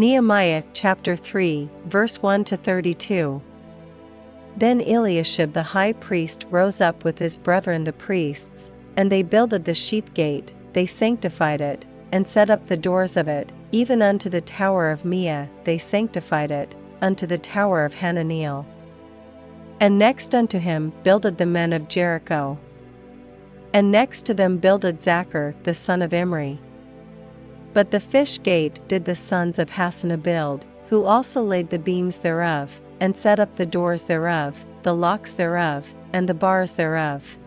Nehemiah chapter 3, verse 1-32. Then Eliashib the high priest rose up with his brethren the priests, and they builded the sheep gate, they sanctified it, and set up the doors of it, even unto the tower of Meah, they sanctified it, unto the tower of Hananeel. And next unto him builded the men of Jericho. And next to them builded Zachar the son of Imri. But the fish gate did the sons of Hassenaah build, who also laid the beams thereof, and set up the doors thereof, the locks thereof, and the bars thereof.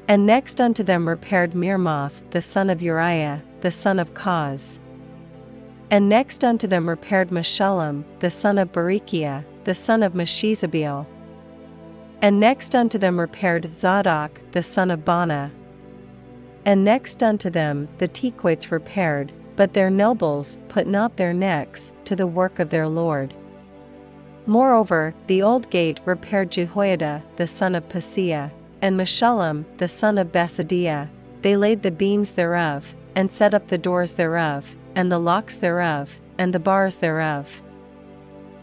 And next unto them repaired Mirmoth the son of Uriah, the son of Koz. And next unto them repaired Meshullam the son of Berechiah, the son of Meshezabeel. And next unto them repaired Zadok the son of Bana. And next unto them the Tekoites repaired, but their nobles put not their necks to the work of their Lord. Moreover, the old gate repaired Jehoiada the son of Paseah, and Meshullam the son of Besadiah. They laid the beams thereof, and set up the doors thereof, and the locks thereof, and the bars thereof.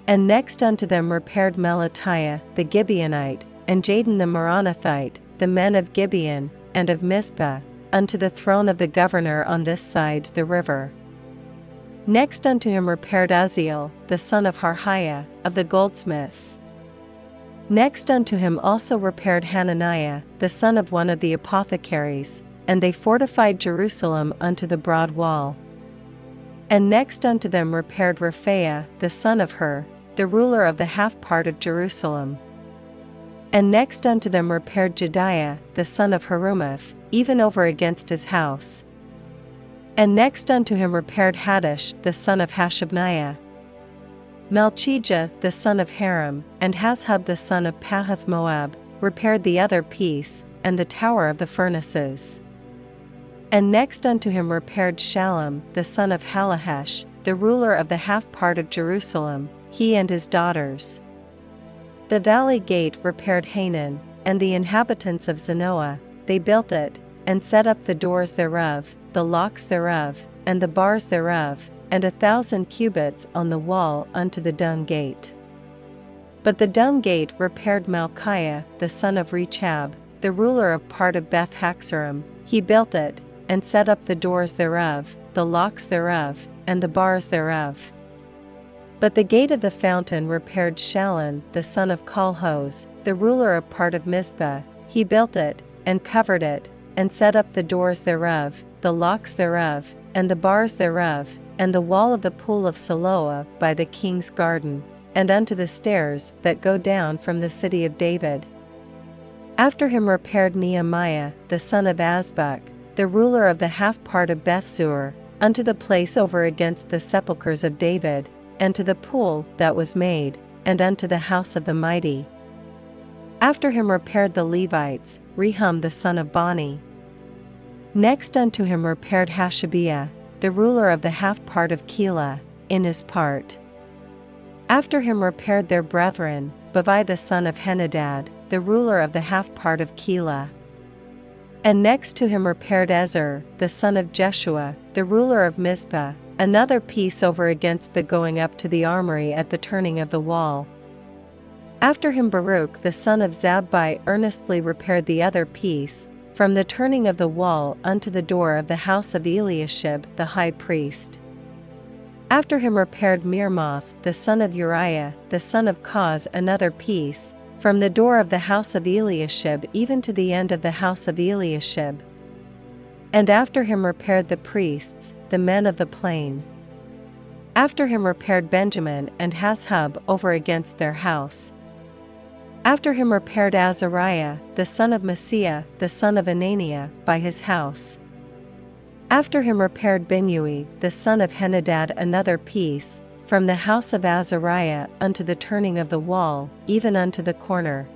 And next unto them repaired Melatiah the Gibeonite, and Jadon the Meronothite, the men of Gibeon, and of Mizpah, unto the throne of the governor on this side the river. Next unto him repaired Uzziel, the son of Harhiah, of the goldsmiths. Next unto him also repaired Hananiah, the son of one of the apothecaries, and they fortified Jerusalem unto the broad wall. And next unto them repaired Rephaiah, the son of Hur, the ruler of the half part of Jerusalem. And next unto them repaired Jediah, the son of Harumaph, even over against his house. And next unto him repaired Haddish the son of Hashabniah. Malchijah the son of Haram, and Hashub the son of Pahath-Moab, repaired the other piece, and the tower of the furnaces. And next unto him repaired Shallum the son of Halahesh, the ruler of the half part of Jerusalem, he and his daughters. The valley gate repaired Hanan, and the inhabitants of Zanoah, they built it, and set up the doors thereof, the locks thereof, and the bars thereof, and 1,000 cubits on the wall unto the dung gate. But the dung gate repaired Malchiah the son of Rechab, the ruler of part of Beth-Haxorim, he built it, and set up the doors thereof, the locks thereof, and the bars thereof. But the gate of the fountain repaired Shallun the son of Colhoz, the ruler of part of Mizpah, he built it, and covered it, and set up the doors thereof, the locks thereof, and the bars thereof, and the wall of the pool of Siloah by the king's garden, and unto the stairs that go down from the city of David. After him repaired Nehemiah the son of Azbuk, the ruler of the half part of Bethzur, unto the place over against the sepulchres of David, and to the pool that was made, and unto the house of the mighty. After him repaired the Levites, Rehum the son of Bani. Next unto him repaired Hashabiah, the ruler of the half part of Keilah, in his part. After him repaired their brethren, Bavai the son of Henadad, the ruler of the half part of Keilah. And next to him repaired Ezer, the son of Jeshua, the ruler of Mizpah, another piece over against the going up to the armory at the turning of the wall. After him Baruch the son of Zabbai earnestly repaired the other piece, from the turning of the wall unto the door of the house of Eliashib the high priest. After him repaired Mirmoth the son of Uriah, the son of Koz another piece, from the door of the house of Eliashib even to the end of the house of Eliashib. And after him repaired the priests, the men of the plain. After him repaired Benjamin and Hashub over against their house. After him repaired Azariah, the son of Maaseiah, the son of Ananiah, by his house. After him repaired Binnui, the son of Henadad another piece, from the house of Azariah unto the turning of the wall, even unto the corner.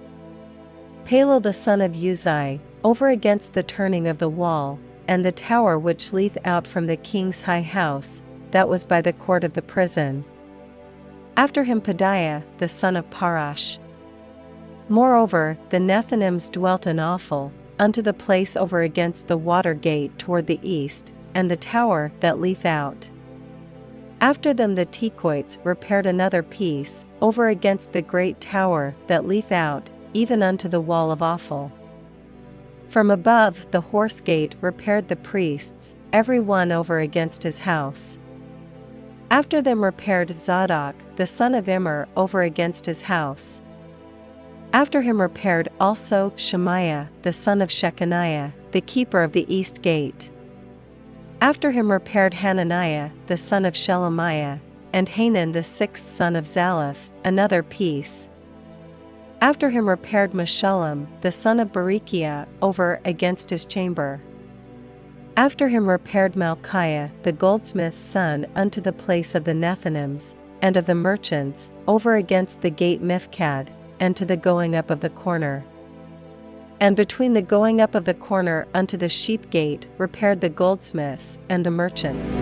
Palal the son of Uzai, over against the turning of the wall, and the tower which leath out from the king's high house, that was by the court of the prison. After him Pedaiah, the son of Parash. Moreover, the Nethinims dwelt in Ophel, unto the place over against the water gate toward the east, and the tower that leath out. After them the Tekoites repaired another piece, over against the great tower that leath out, even unto the wall of Ophel. From above the horse gate repaired the priests, every one over against his house. After them repaired Zadok the son of Immer over against his house. After him repaired also Shemaiah the son of Shechaniah, the keeper of the east gate. After him repaired Hananiah the son of Shelemiah, and Hanan the sixth son of Zalaph, another piece. After him repaired Meshullam the son of Berechiah over against his chamber. After him repaired Malchiah the goldsmith's son unto the place of the Nethinims, and of the merchants, over against the gate Mifkad, and to the going up of the corner. And between the going up of the corner unto the sheep gate repaired the goldsmiths and the merchants.